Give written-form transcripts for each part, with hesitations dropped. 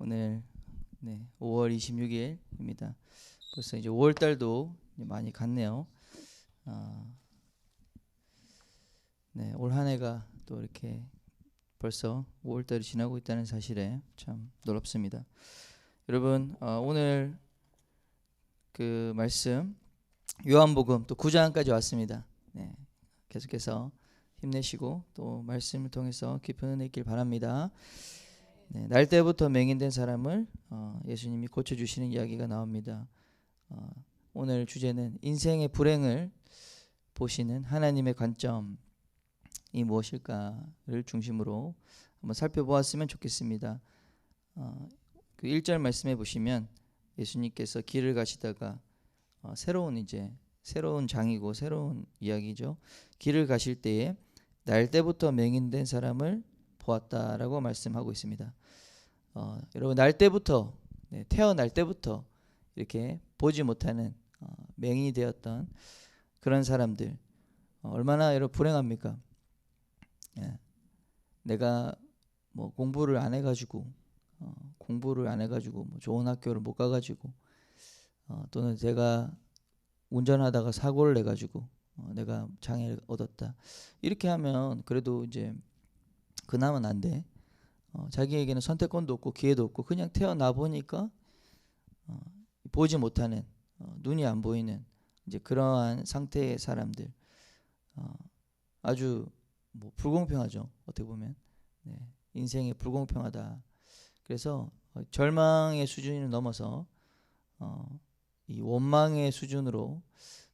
오늘 5월 26일입니다. 벌써 이제 5월 달도 많이 갔네요. 올 한 해가 또 이렇게 벌써 5월 달이 지나고 있다는 사실에 참 놀랍습니다. 여러분, 오늘 그 말씀 요한복음 또 9장까지 왔습니다. 계속해서 힘내시고 또 말씀을 통해서 깊은 은혜 있길 바랍니다. 날 때부터 맹인된 사람을 예수님이 고쳐주시는 이야기가 나옵니다. 오늘 주제는 인생의 불행을 보시는 하나님의 관점이 무엇일까를 중심으로 한번 살펴보았으면 좋겠습니다. 그 1절 말씀해 보시면 예수님께서 길을 가시다가 새로운 장이고 새로운 이야기죠. 길을 가실 때에 날 때부터 맹인된 사람을 보았다라고 말씀하고 있습니다. 여러분, 날 때부터 태어날 때부터 이렇게 보지 못하는 맹인이 되었던 그런 사람들 얼마나 여러분 불행합니까? 내가 뭐 공부를 안 해가지고 뭐 좋은 학교를 못 가가지고 또는 제가 운전하다가 사고를 내가지고 내가 장애를 얻었다 이렇게 하면 그래도 이제 그나마 난데 자기에게는 선택권도 없고 기회도 없고 그냥 태어나 보니까 보지 못하는 눈이 안 보이는 이제 그러한 상태의 사람들 아주 뭐 불공평하죠. 어떻게 보면 인생이 불공평하다. 그래서 절망의 수준을 넘어서 이 원망의 수준으로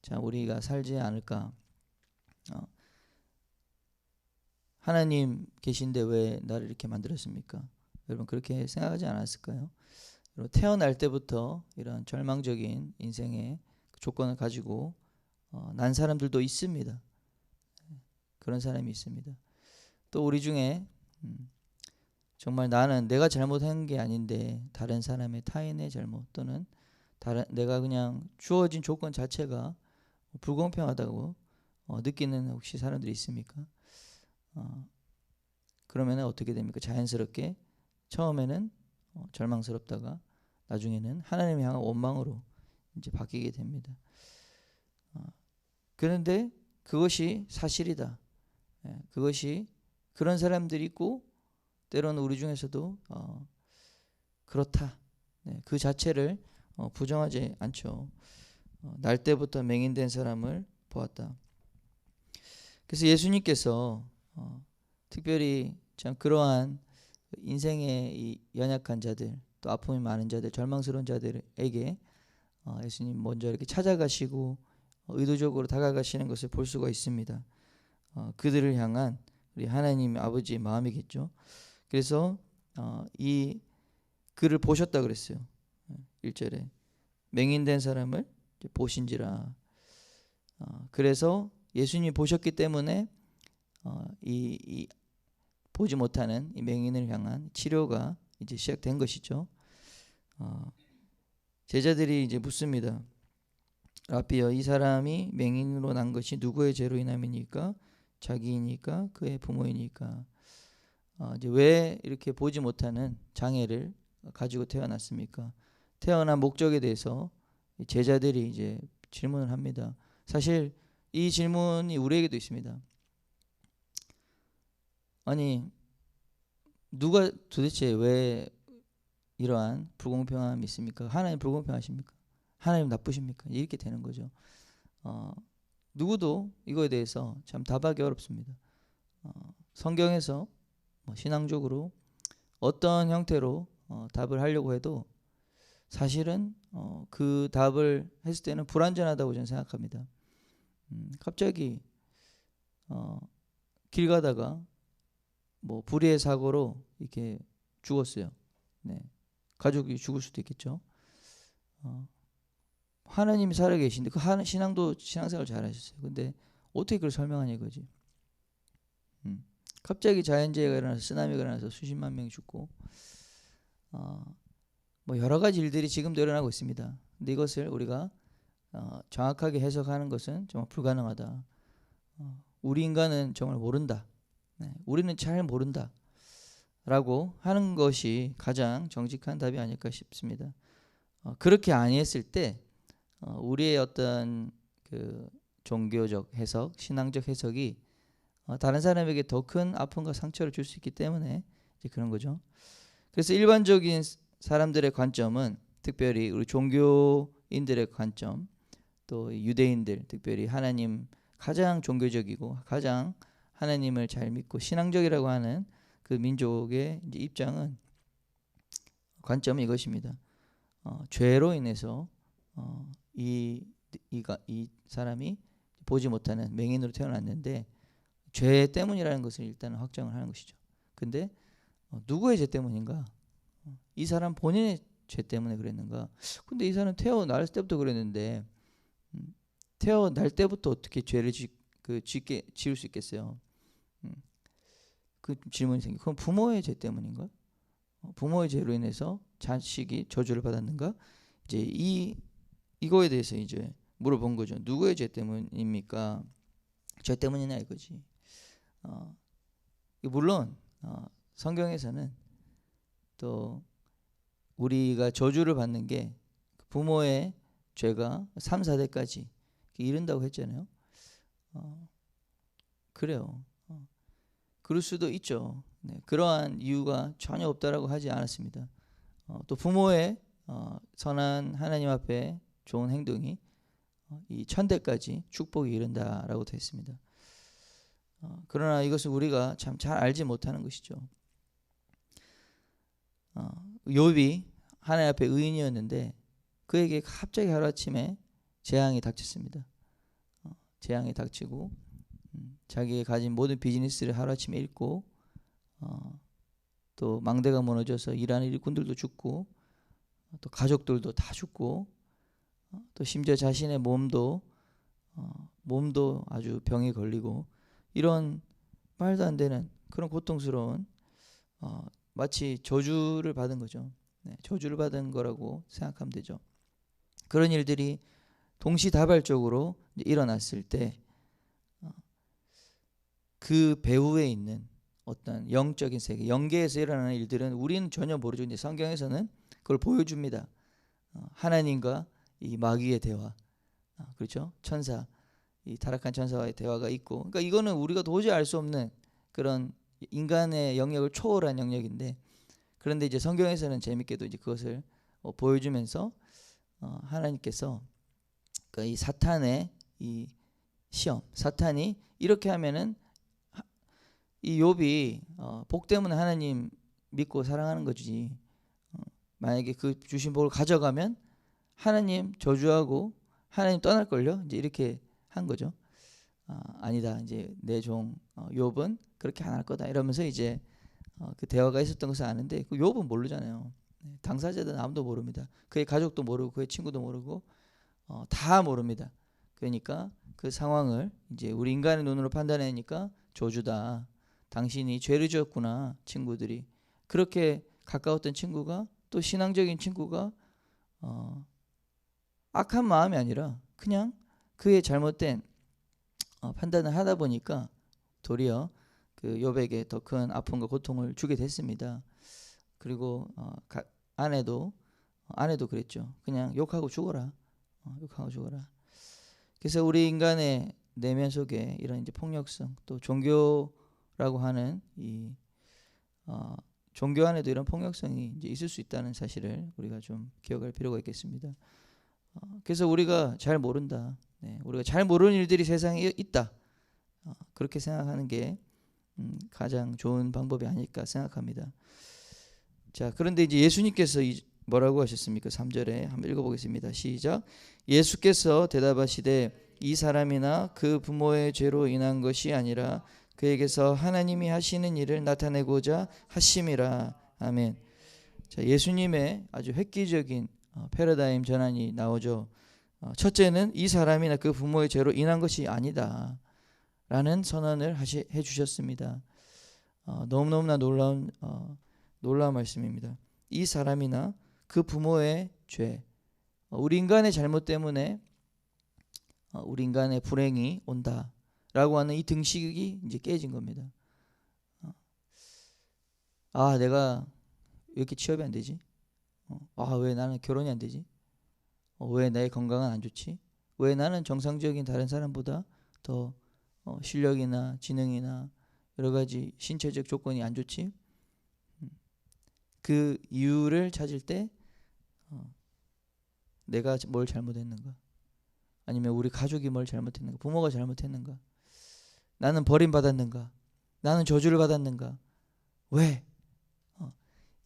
자 우리가 살지 않을까. 하나님 계신데 왜 나를 이렇게 만들었습니까? 여러분 그렇게 생각하지 않았을까요? 여러분 태어날 때부터 이런 절망적인 인생의 조건을 가지고 난 사람들도 있습니다. 그런 사람이 있습니다. 또 우리 중에 정말 나는 내가 잘못한 게 아닌데 다른 사람의 타인의 잘못 또는 내가 그냥 주어진 조건 자체가 불공평하다고 느끼는 혹시 사람들이 있습니까? 그러면 어떻게 됩니까? 자연스럽게 처음에는 절망스럽다가 나중에는 하나님을 향한 원망으로 이제 바뀌게 됩니다. 그런데 그것이 사실이다. 그것이 그런 사람들이 있고 때로는 우리 중에서도 그렇다. 그 자체를 부정하지 않죠. 날 때부터 맹인된 사람을 보았다. 그래서 예수님께서 특별히 참 그러한 인생의 이 연약한 자들 또 아픔이 많은 자들 절망스러운 자들에게 예수님 먼저 이렇게 찾아가시고 의도적으로 다가가시는 것을 볼 수가 있습니다. 그들을 향한 우리 하나님 아버지의 마음이겠죠. 그래서 이 그를 보셨다 그랬어요. 1절에 맹인된 사람을 보신지라. 그래서 예수님이 보셨기 때문에 이 보지 못하는 이 맹인을 향한 치료가 이제 시작된 것이죠. 제자들이 이제 묻습니다. 라비여, 이 사람이 맹인으로 난 것이 누구의 죄로 인함이니까? 자기이니까? 그의 부모이니까? 이제 왜 이렇게 보지 못하는 장애를 가지고 태어났습니까? 태어난 목적에 대해서 제자들이 이제 질문을 합니다. 사실 이 질문이 우리에게도 있습니다. 아니 누가 도대체 왜 이러한 불공평함이 있습니까? 하나님 불공평하십니까? 하나님 나쁘십니까? 이렇게 되는 거죠. 누구도 이거에 대해서 참 답하기 어렵습니다. 성경에서 신앙적으로 어떤 형태로 답을 하려고 해도 사실은 그 답을 했을 때는 불완전하다고 저는 생각합니다. 갑자기 길 가다가 뭐 불의의 사고로 이렇게 죽었어요. 가족이 죽을 수도 있겠죠. 하나님이 살아계신데 그 신앙생활 잘하셨어요. 근데 어떻게 그걸 설명하냐 이거지. 갑자기 자연재해가 일어나서 쓰나미가 일어나서 수십만 명이 죽고 뭐 여러 가지 일들이 지금도 일어나고 있습니다. 근데 이것을 우리가 정확하게 해석하는 것은 정말 불가능하다. 우리 인간은 정말 모른다. 우리는 잘 모른다. 라고 하는 것이 가장 정직한 답이 아닐까 싶습니다. 그렇게 아니했을 때 우리의 어떤 그 종교적 해석, 신앙적 해석이 다른 사람에게 더 큰 아픔과 상처를 줄 수 있기 때문에 이제 그런 거죠. 그래서 일반적인 사람들의 관점은, 특별히 우리 종교인들의 관점, 또 유대인들, 특별히 하나님 가장 종교적이고 가장 하나님을 잘 믿고 신앙적이라고 하는 그 민족의 이제 입장은, 관점은 이것입니다. 죄로 인해서 이 사람이 보지 못하는 맹인으로 태어났는데 죄 때문이라는 것을 일단 확정을 하는 것이죠. 근데 누구의 죄 때문인가? 이 사람 본인의 죄 때문에 그랬는가? 근데 이 사람 태어날 때부터 그랬는데 태어날 때부터 어떻게 죄를 지을 수 있겠어요? 그 질문이 생겨. 그럼 부모의 죄 때문인가? 부모의 죄로 인해서 자식이 저주를 받았는가? 이제 이거에 대해서 이제 물어본 거죠. 누구의 죄 때문입니까? 죄 때문이냐 이거지. 물론 성경에서는 또 우리가 저주를 받는 게 부모의 죄가 3, 4대까지 이른다고 했잖아요. 그래요. 그럴 수도 있죠. 네, 그러한 이유가 전혀 없다라고 하지 않았습니다. 또 부모의 선한 하나님 앞에 좋은 행동이 이 천대까지 축복이 이른다라고 되어 있습니다. 그러나 이것을 우리가 참 잘 알지 못하는 것이죠. 욥이 하나님 앞에 의인이었는데 그에게 갑자기 하루아침에 재앙이 닥쳤습니다. 재앙이 닥치고 자기가 가진 모든 비즈니스를 하루아침에 잃고 또 망대가 무너져서 일하는 일꾼들도 죽고 또 가족들도 다 죽고 또 심지어 자신의 몸도 아주 병에 걸리고 이런 말도 안 되는 그런 고통스러운 마치 저주를 받은 거죠. 네, 저주를 받은 거라고 생각하면 되죠. 그런 일들이 동시다발적으로 일어났을 때 그 배후에 있는 어떤 영적인 세계, 영계에서 일어나는 일들은 우리는 전혀 모르죠. 근데 성경에서는 그걸 보여줍니다. 하나님과 이 마귀의 대화, 그렇죠? 천사, 이 타락한 천사와의 대화가 있고, 그러니까 이거는 우리가 도저히 알 수 없는 그런 인간의 영역을 초월한 영역인데, 그런데 이제 성경에서는 재밌게도 이제 그것을 보여주면서 하나님께서 이 사탄의 이 시험, 사탄이 이렇게 하면은 이 욥이 복 때문에 하나님 믿고 사랑하는 거지. 만약에 그 주신 복을 가져가면 하나님 저주하고 하나님 떠날 걸요. 이제 이렇게 한 거죠. 아니다. 이제 내 종 욥은 그렇게 안 할 거다. 이러면서 이제 그 대화가 있었던 것을 아는데 그 욥은 모르잖아요. 당사자들은 아무도 모릅니다. 그의 가족도 모르고 그의 친구도 모르고 다 모릅니다. 그러니까 그 상황을 이제 우리 인간의 눈으로 판단하니까 저주다. 당신이 죄를 지었구나. 친구들이 그렇게 가까웠던 친구가 또 신앙적인 친구가 악한 마음이 아니라 그냥 그의 잘못된 판단을 하다 보니까 도리어 그 욥에게 더 큰 아픔과 고통을 주게 됐습니다. 그리고 아내도 그랬죠. 그냥 욕하고 죽어라. 욕하고 죽어라. 그래서 우리 인간의 내면 속에 이런 이제 폭력성, 또 종교라고 하는 이 종교 안에도 이런 폭력성이 이제 있을 수 있다는 사실을 우리가 좀 기억할 필요가 있겠습니다. 그래서 우리가 잘 모른다. 네, 우리가 잘 모르는 일들이 세상에 있다. 그렇게 생각하는 게 가장 좋은 방법이 아닐까 생각합니다. 자, 그런데 이제 예수님께서 뭐라고 하셨습니까? 3절에 한번 읽어보겠습니다. 시작. 예수께서 대답하시되 이 사람이나 그 부모의 죄로 인한 것이 아니라 그에게서 하나님이 하시는 일을 나타내고자 하심이라. 아멘. 자, 예수님의 아주 획기적인 패러다임 전환이 나오죠. 첫째는 이 사람이나 그 부모의 죄로 인한 것이 아니다 라는 선언을 해주셨습니다. 너무너무나 놀라운 말씀입니다. 이 사람이나 그 부모의 죄, 우리 인간의 잘못 때문에 우리 인간의 불행이 온다라고 하는 이 등식이 이제 깨진 겁니다. 아, 내가 왜 이렇게 취업이 안 되지? 아, 왜 나는 결혼이 안 되지? 왜 나의 건강은 안 좋지? 왜 나는 정상적인 다른 사람보다 더 실력이나 지능이나 여러 가지 신체적 조건이 안 좋지? 그 이유를 찾을 때 내가 뭘 잘못했는가? 아니면 우리 가족이 뭘 잘못했는가? 부모가 잘못했는가? 나는 버림받았는가? 나는 저주를 받았는가? 왜?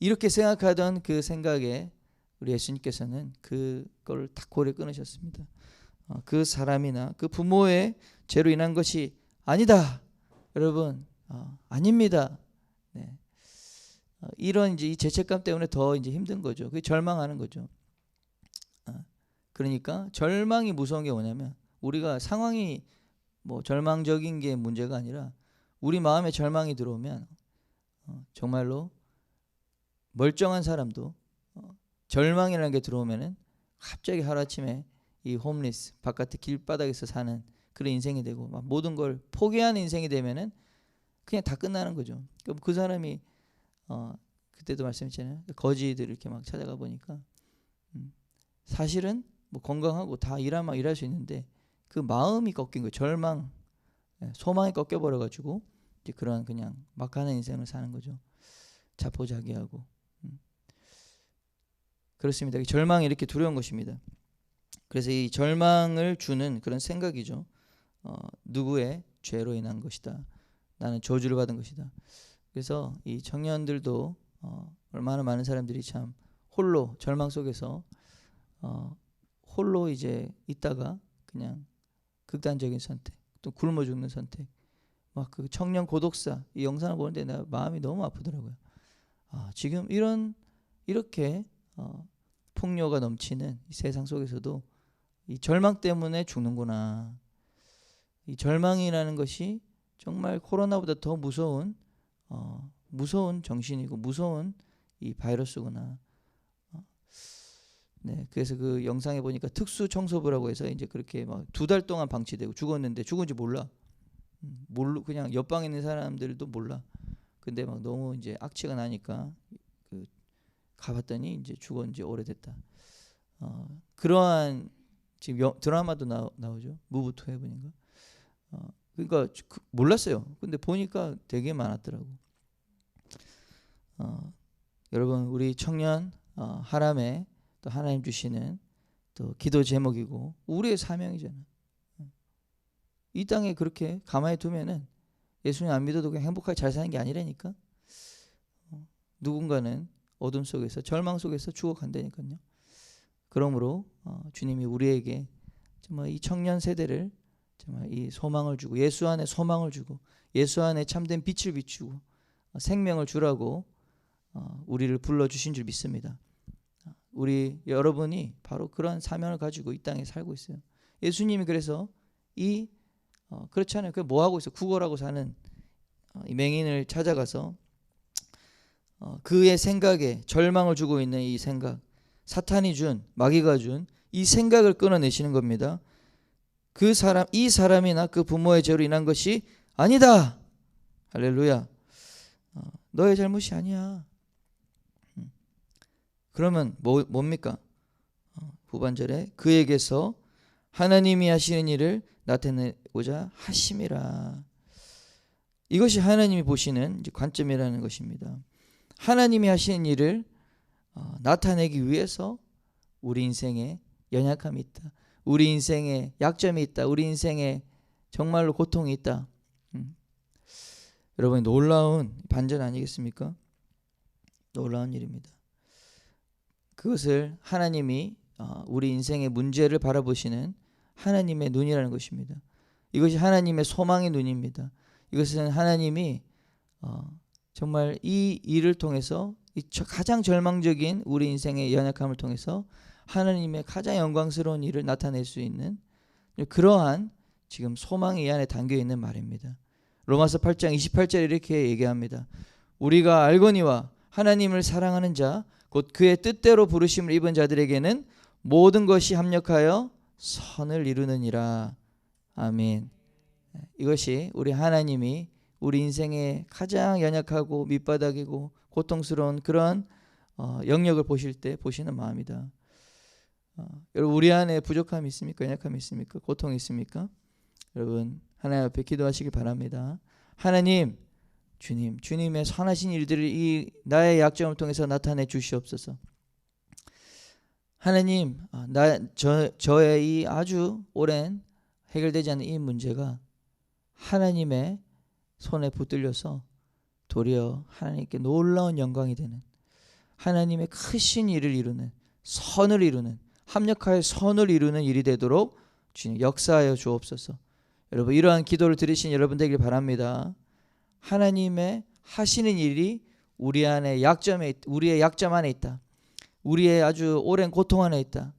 이렇게 생각하던 그 생각에 우리 예수님께서는 그걸 딱 고리를 끊으셨습니다. 그 사람이나 그 부모의 죄로 인한 것이 아니다. 여러분, 아닙니다. 네. 이런 이제 이 죄책감 때문에 더 이제 힘든 거죠. 그게 절망하는 거죠. 그러니까 절망이 무서운 게 뭐냐면 우리가 상황이 뭐 절망적인 게 문제가 아니라 우리 마음에 절망이 들어오면 정말로 멀쩡한 사람도 절망이라는 게 들어오면은 갑자기 하루아침에 이 홈리스 바깥에 길바닥에서 사는 그런 인생이 되고 막 모든 걸 포기하는 인생이 되면은 그냥 다 끝나는 거죠. 그럼 그 사람이 그때도 말씀했잖아요. 거지들 이렇게 막 찾아가 보니까 사실은 뭐 건강하고 다 일할 수 있는데 그 마음이 꺾인 거예요. 절망, 소망이 꺾여 버려 가지고 이제 그런 그냥 막 가는 인생을 사는 거죠. 자포자기하고. 그렇습니다. 절망이 이렇게 두려운 것입니다. 그래서 이 절망을 주는 그런 생각이죠. 누구의 죄로 인한 것이다. 나는 저주를 받은 것이다. 그래서 이 청년들도 얼마나 많은 사람들이 참 홀로 절망 속에서 홀로 이제 있다가 그냥 극단적인 선택, 또 굶어 죽는 선택, 막 그 청년 고독사 이 영상을 보는데 나 마음이 너무 아프더라고요. 지금 이렇게 폭력가 넘치는 이 세상 속에서도 이 절망 때문에 죽는구나. 이 절망이라는 것이 정말 코로나보다 더 무서운 정신이고 무서운 이 바이러스구나. 네, 그래서 그 영상에 보니까 특수 청소부라고 해서 이제 그렇게 막 2달 동안 방치되고 죽었는데 죽은지 몰라. 그냥 옆방에 있는 사람들도 몰라. 근데 막 너무 이제 악취가 나니까 가봤더니 이제 죽은 지 오래됐다. 그러한 지금 드라마도 나오죠. 무브 투 헤븐인가. 그러니까 몰랐어요. 근데 보니까 되게 많았더라고. 여러분 우리 청년 하람에 또 하나님 주시는 또 기도 제목이고 우리의 사명이잖아. 이 땅에 그렇게 가만히 두면은 예수님 안 믿어도 그냥 행복하게 잘 사는 게 아니라니까. 누군가는 어둠 속에서 절망 속에서 죽어간다니까요. 그러므로 주님이 우리에게 정말 이 청년 세대를 정말 이 소망을 주고 예수 안에 소망을 주고 예수 안에 참된 빛을 비추고 생명을 주라고 우리를 불러주신 줄 믿습니다. 우리 여러분이 바로 그런 사명을 가지고 이 땅에 살고 있어요. 예수님이 그래서 그렇잖아요. 뭐 하고 있어? 구걸하고 사는 이 맹인을 찾아가서 그의 생각에 절망을 주고 있는 이 생각, 사탄이 준, 마귀가 준 이 생각을 끊어내시는 겁니다. 이 사람이나 그 부모의 죄로 인한 것이 아니다. 할렐루야. 너의 잘못이 아니야. 그러면 뭡니까? 후반절에 그에게서 하나님이 하시는 일을 나타내고자 하심이라. 이것이 하나님이 보시는 관점이라는 것입니다. 하나님이 하시는 일을 나타내기 위해서 우리 인생에 연약함이 있다. 우리 인생에 약점이 있다. 우리 인생에 정말로 고통이 있다. 여러분 놀라운 반전 아니겠습니까? 놀라운 일입니다. 그것을 하나님이 우리 인생의 문제를 바라보시는 하나님의 눈이라는 것입니다. 이것이 하나님의 소망의 눈입니다. 이것은 하나님이 정말 이 일을 통해서 가장 절망적인 우리 인생의 연약함을 통해서 하나님의 가장 영광스러운 일을 나타낼 수 있는 그러한 지금 소망이 이 안에 담겨있는 말입니다. 로마서 8장 28절에 이렇게 얘기합니다. 우리가 알거니와 하나님을 사랑하는 자 곧 그의 뜻대로 부르심을 입은 자들에게는 모든 것이 합력하여 선을 이루느니라. 아멘. 이것이 우리 하나님이 우리 인생의 가장 연약하고 밑바닥이고 고통스러운 그런 영역을 보실 때 보시는 마음이다. 여러분 우리 안에 부족함이 있습니까? 연약함이 있습니까? 고통이 있습니까? 여러분 하나님 앞에 기도하시기 바랍니다. 하나님, 주님의 선하신 일들을 이 나의 약점을 통해서 나타내 주시옵소서. 하나님, 저의 이 아주 오랜 해결되지 않는 이 문제가 하나님의 손에 붙들려서 도리어 하나님께 놀라운 영광이 되는, 하나님의 크신 일을 이루는, 선을 이루는, 합력하여 선을 이루는 일이 되도록 주님 역사하여 주옵소서. 여러분 이러한 기도를 들으신 여러분 되길 바랍니다. 하나님의 하시는 일이 우리의 약점 안에 있다. 우리의 아주 오랜 고통 안에 있다.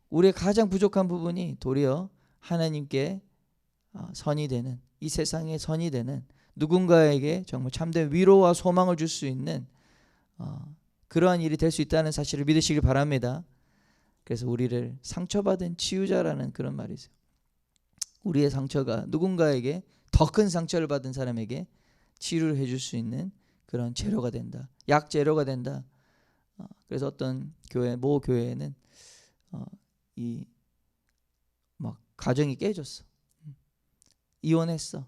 우리의 가장 부족한 부분이 도리어 하나님께 선이 되는, 이 세상의 선이 되는, 누군가에게 정말 참된 위로와 소망을 줄 수 있는 그러한 일이 될 수 있다는 사실을 믿으시길 바랍니다. 그래서 우리를 상처받은 치유자라는 그런 말이 있어요. 우리의 상처가 누군가에게 더 큰 상처를 받은 사람에게 치유를 해줄 수 있는 그런 재료가 된다. 약재료가 된다. 그래서 어떤 모 교회에는 이 막 가정이 깨졌어. 이혼했어.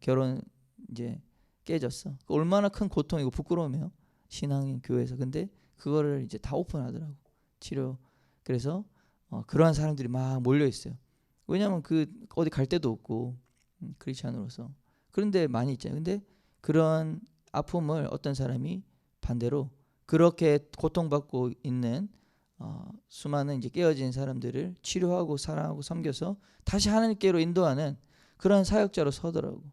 결혼 이제 깨졌어. 얼마나 큰 고통이고 부끄러우며 신앙인 교회에서. 근데 그거를 이제 다 오픈하더라고. 치료. 그래서 그러한 사람들이 막 몰려 있어요. 왜냐하면 어디 갈 데도 없고 크리스찬으로서. 그런데 많이 있잖아요. 근데 그런 아픔을 어떤 사람이 반대로 그렇게 고통받고 있는 수많은 이제 깨어진 사람들을 치료하고 사랑하고 섬겨서 다시 하나님께로 인도하는 그런 사역자로 서더라고.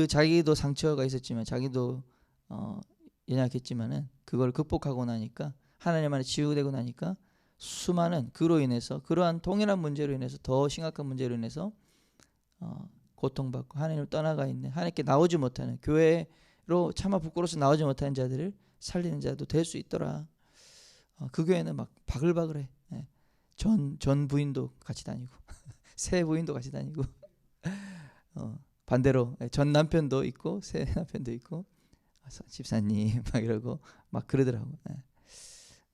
자기도 상처가 있었지만 자기도 연약했지만은 그걸 극복하고 나니까 하나님 안에 치유되고 나니까 수많은 그로 인해서 그러한 동일한 문제로 인해서 더 심각한 문제로 인해서 고통받고 하나님을 떠나가 있는, 하나님께 나오지 못하는, 교회로 차마 부끄러워서 나오지 못하는 자들을 살리는 자도 될 수 있더라. 그 교회는 막 바글바글해. 전 부인도 같이 다니고 새 부인도 같이 다니고 반대로 전 남편도 있고 새 남편도 있고 집사님 막 이러고 막 그러더라고.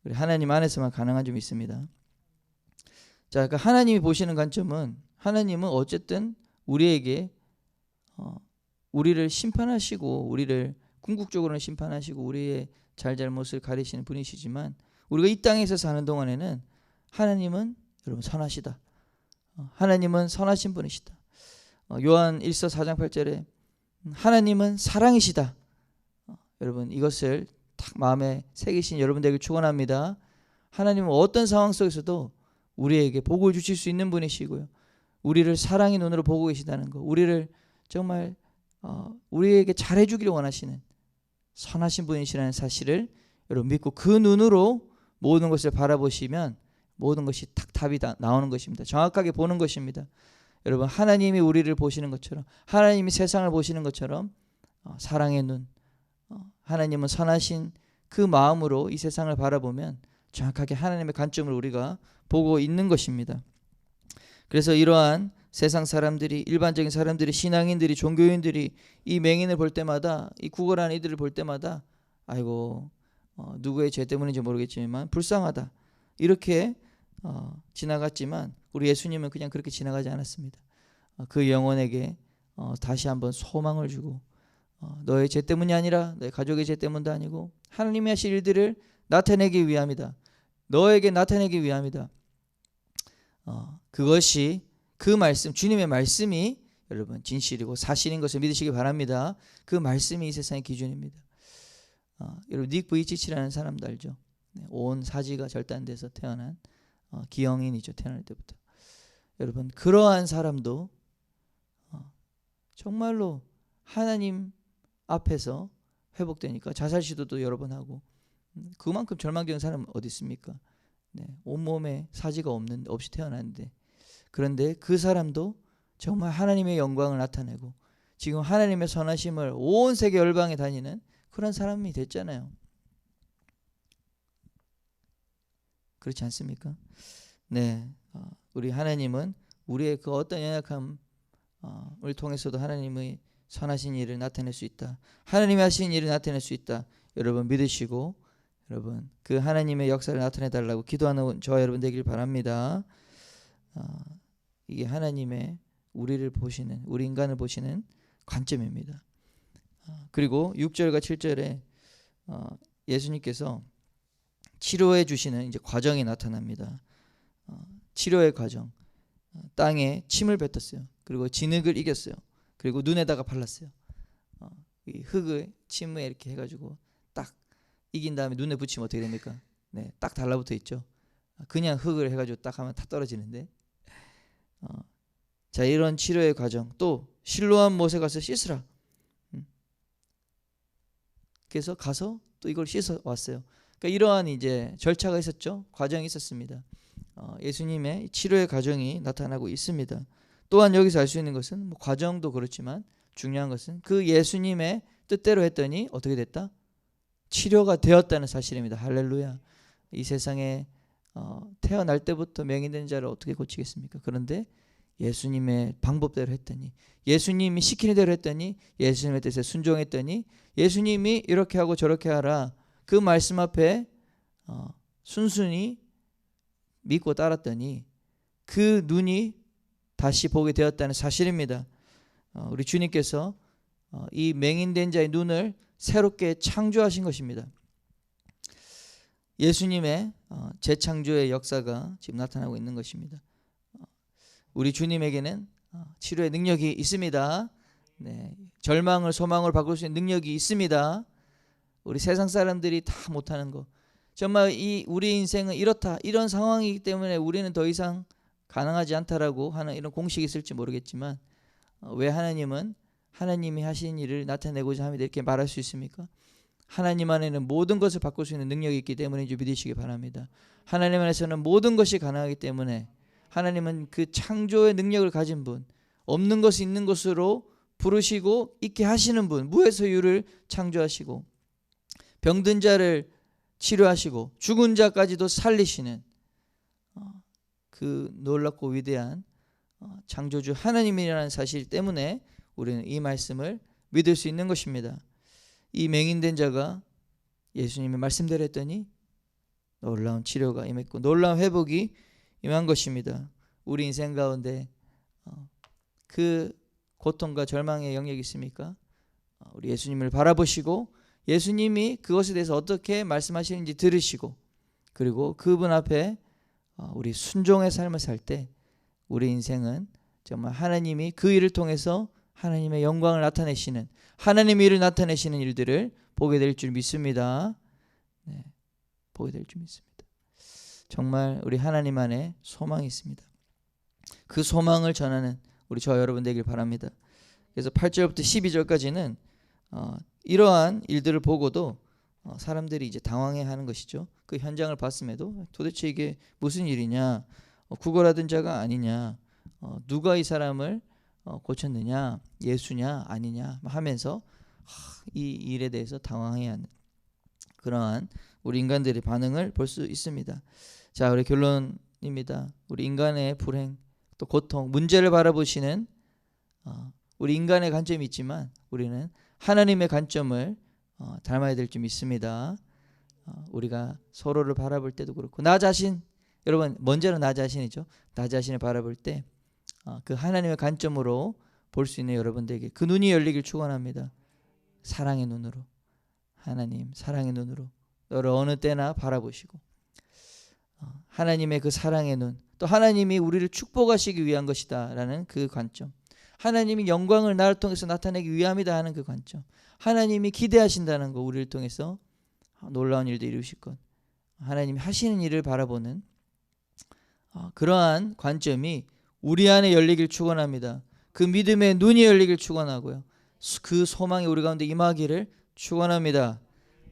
우리 하나님 안에서만 가능한 점이 있습니다. 자, 그러니까 하나님이 보시는 관점은, 하나님은 어쨌든 우리에게 우리를 심판하시고 우리를 궁극적으로는 심판하시고 우리의 잘잘못을 가리시는 분이시지만 우리가 이 땅에서 사는 동안에는 하나님은 여러분 선하시다. 하나님은 선하신 분이시다. 요한 1서 4장 8절에 하나님은 사랑이시다. 여러분 이것을 딱 마음에 새기신 여러분들에게 축원합니다. 하나님은 어떤 상황 속에서도 우리에게 복을 주실 수 있는 분이시고요. 우리를 사랑의 눈으로 보고 계시다는 거, 우리를 정말 우리에게 잘해주기를 원하시는 선하신 분이시라는 사실을 여러분 믿고 그 눈으로 모든 것을 바라보시면 모든 것이 딱 답이 나오는 것입니다. 정확하게 보는 것입니다. 여러분 하나님이 우리를 보시는 것처럼, 하나님이 세상을 보시는 것처럼 사랑의 눈, 하나님은 선하신 그 마음으로 이 세상을 바라보면 정확하게 하나님의 관점을 우리가 보고 있는 것입니다. 그래서 이러한 세상 사람들이, 일반적인 사람들이, 신앙인들이, 종교인들이 이 맹인을 볼 때마다, 이 구걸하는 이들을 볼 때마다 아이고 누구의 죄 때문인지 모르겠지만 불쌍하다 이렇게 지나갔지만 우리 예수님은 그냥 그렇게 지나가지 않았습니다. 그 영혼에게 다시 한번 소망을 주고 너의 죄 때문이 아니라 너의 가족의 죄 때문도 아니고 하나님이 하실 일들을 나타내기 위함이다. 너에게 나타내기 위함이다. 그것이 그 말씀, 주님의 말씀이 여러분 진실이고 사실인 것을 믿으시기 바랍니다. 그 말씀이 이 세상의 기준입니다. 여러분 닉 부이치치라는 사람도 알죠? 온 사지가 절단돼서 태어난 기형인이죠. 태어날 때부터. 여러분 그러한 사람도 정말로 하나님 앞에서 회복되니까 자살 시도도 여러 번 하고 그만큼 절망적인 사람은 어디 있습니까? 온몸에 사지가 없이 태어났는데, 그런데 그 사람도 정말 하나님의 영광을 나타내고 지금 하나님의 선하심을 온 세계 열방에 다니는 그런 사람이 됐잖아요. 그렇지 않습니까? 네, 우리 하나님은 우리의 그 어떤 연약함을 통해서도 하나님의 선하신 일을 나타낼 수 있다. 하나님이 하신 일을 나타낼 수 있다. 여러분 믿으시고 여러분 그 하나님의 역사를 나타내 달라고 기도하는 저와 여러분 되길 바랍니다. 이게 하나님의 우리를 보시는, 우리 인간을 보시는 관점입니다. 그리고 6절과 7절에 예수님께서 치료해 주시는 이제 과정이 나타납니다. 치료의 과정. 땅에 침을 뱉었어요. 그리고 진흙을 이겼어요. 그리고 눈에다가 발랐어요. 이 흙을 침에 이렇게 해가지고 딱 이긴 다음에 눈에 붙이면 어떻게 됩니까? 네, 딱 달라붙어 있죠. 그냥 흙을 해가지고 딱 하면 다 떨어지는데. 자, 이런 치료의 과정. 또 실로암 못에 가서 씻으라. 그래서 가서 또 이걸 씻어 왔어요. 그러니까 이러한 이제 절차가 있었죠. 과정이 있었습니다. 예수님의 치료의 과정이 나타나고 있습니다. 또한 여기서 알 수 있는 것은 뭐 과정도 그렇지만 중요한 것은 그 예수님의 뜻대로 했더니 어떻게 됐다? 치료가 되었다는 사실입니다. 할렐루야. 이 세상에 태어날 때부터 맹인된 자를 어떻게 고치겠습니까? 그런데 예수님의 방법대로 했더니, 예수님이 시키는 대로 했더니, 예수님의 뜻에 순종했더니, 예수님이 이렇게 하고 저렇게 하라 그 말씀 앞에 순순히 믿고 따랐더니 그 눈이 다시 보게 되었다는 사실입니다. 우리 주님께서 이 맹인된 자의 눈을 새롭게 창조하신 것입니다. 예수님의 재창조의 역사가 지금 나타나고 있는 것입니다. 우리 주님에게는 치료의 능력이 있습니다. 네, 절망을 소망으로 바꿀 수 있는 능력이 있습니다. 우리 세상 사람들이 다 못하는 거. 정말 우리 인생은 이렇다, 이런 상황이기 때문에 우리는 더 이상 가능하지 않다라고 하는 이런 공식이 있을지 모르겠지만 왜 하나님은 하나님이 하신 일을 나타내고자 합니다 이렇게 말할 수 있습니까? 하나님 안에는 모든 것을 바꿀 수 있는 능력이 있기 때문에 믿으시기 바랍니다. 하나님 안에서는 모든 것이 가능하기 때문에 하나님은 그 창조의 능력을 가진 분, 없는 것이 있는 것으로 부르시고 있게 하시는 분, 무에서 유를 창조하시고 병든 자를 치료하시고 죽은 자까지도 살리시는 그 놀랍고 위대한 창조주 하나님이라는 사실 때문에 우리는 이 말씀을 믿을 수 있는 것입니다. 이 맹인된 자가 예수님의 말씀대로 했더니 놀라운 치료가 임했고 놀라운 회복이 임한 것입니다. 우리 인생 가운데 그 고통과 절망의 영역이 있습니까? 우리 예수님을 바라보시고 예수님이 그것에 대해서 어떻게 말씀하시는지 들으시고 그리고 그분 앞에 우리 순종의 삶을 살 때 우리 인생은 정말 하나님이 그 일을 통해서 하나님의 영광을 나타내시는 하나님의 일을 나타내시는 일들을 보게 될 줄 믿습니다. 네, 보게 될 줄 믿습니다. 정말 우리 하나님 안에 소망이 있습니다. 그 소망을 전하는 우리 저와 여러분 되길 바랍니다. 그래서 8절부터 12절까지는 이러한 일들을 보고도 사람들이 이제 당황해하는 것이죠. 그 현장을 봤음에도 도대체 이게 무슨 일이냐, 구걸하던 자가 아니냐, 누가 이 사람을 고쳤느냐, 예수냐 아니냐 하면서 이 일에 대해서 당황해하는 그러한 우리 인간들의 반응을 볼 수 있습니다. 자, 우리 결론입니다. 우리 인간의 불행, 또 고통, 문제를 바라보시는 우리 인간의 관점이 있지만 우리는 하나님의 관점을 닮아야 될 줄 믿습니다. 우리가 서로를 바라볼 때도 그렇고 나 자신, 여러분 먼저는 나 자신이죠. 나 자신을 바라볼 때 그 하나님의 관점으로 볼 수 있는 여러분들에게 그 눈이 열리길 축원합니다. 사랑의 눈으로, 하나님 사랑의 눈으로 너를 어느 때나 바라보시고 하나님의 그 사랑의 눈, 또 하나님이 우리를 축복하시기 위한 것이다 라는 그 관점, 하나님이 영광을 나를 통해서 나타내기 위함이다 하는 그 관점, 하나님이 기대하신다는 거, 우리를 통해서 놀라운 일도 이루실 것, 하나님이 하시는 일을 바라보는 그러한 관점이 우리 안에 열리길 축원합니다. 그 믿음의 눈이 열리길 축원하고요. 그 소망이 우리 가운데 임하기를 축원합니다.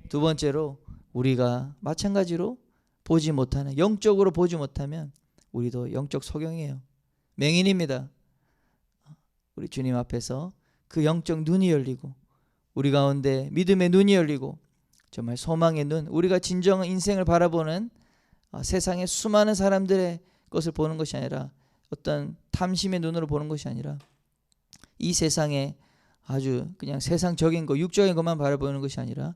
두 번째로 우리가 마찬가지로 보지 못하는, 영적으로 보지 못하면 우리도 영적 소경이에요. 맹인입니다. 우리 주님 앞에서 그 영적 눈이 열리고 우리 가운데 믿음의 눈이 열리고 정말 소망의 눈, 우리가 진정한 인생을 바라보는 세상의 수많은 사람들의 것을 보는 것이 아니라 어떤 탐심의 눈으로 보는 것이 아니라 이 세상에 아주 그냥 세상적인 거, 육적인 것만 바라보는 것이 아니라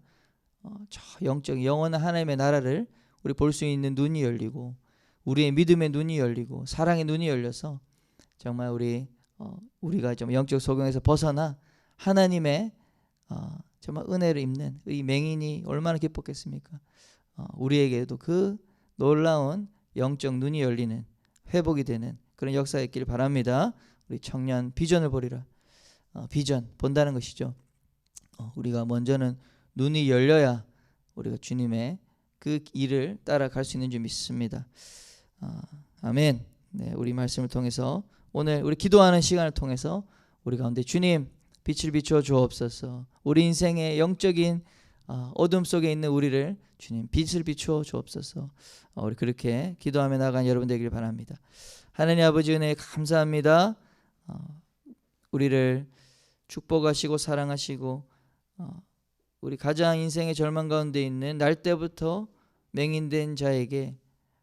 저 영적인 영원한 하나님의 나라를 우리 볼 수 있는 눈이 열리고, 우리의 믿음의 눈이 열리고, 사랑의 눈이 열려서 정말 우리가 좀 영적 소경에서 벗어나 하나님의 정말 은혜를 입는 이 맹인이 얼마나 기뻤겠습니까? 우리에게도 그 놀라운 영적 눈이 열리는, 회복이 되는 그런 역사가 있기를 바랍니다. 우리 청년 비전을 보리라. 비전 본다는 것이죠. 우리가 먼저는 눈이 열려야 우리가 주님의 그 일을 따라갈 수 있는 줄 믿습니다. 아멘. 네, 우리 말씀을 통해서 오늘 우리 기도하는 시간을 통해서 우리 가운데 주님 빛을 비추어 주옵소서. 우리 인생의 영적인 어둠 속에 있는 우리를 주님 빛을 비추어 주옵소서. 우리 그렇게 기도하며 나간 여러분 되기를 바랍니다. 하나님 아버지 은혜 감사합니다. 우리를 축복하시고 사랑하시고 우리 가장 인생의 절망 가운데 있는 날 때부터 맹인된 자에게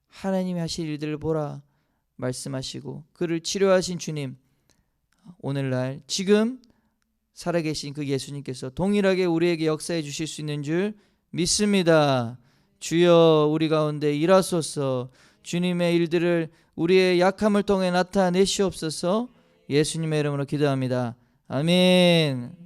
하나님이 하실 일들을 보라 말씀하시고 그를 치료하신 주님, 오늘날 지금 살아계신 그 예수님께서 동일하게 우리에게 역사해 주실 수 있는 줄 믿습니다. 주여 우리 가운데 일하소서. 주님의 일들을 우리의 약함을 통해 나타내시옵소서. 예수님의 이름으로 기도합니다. 아멘.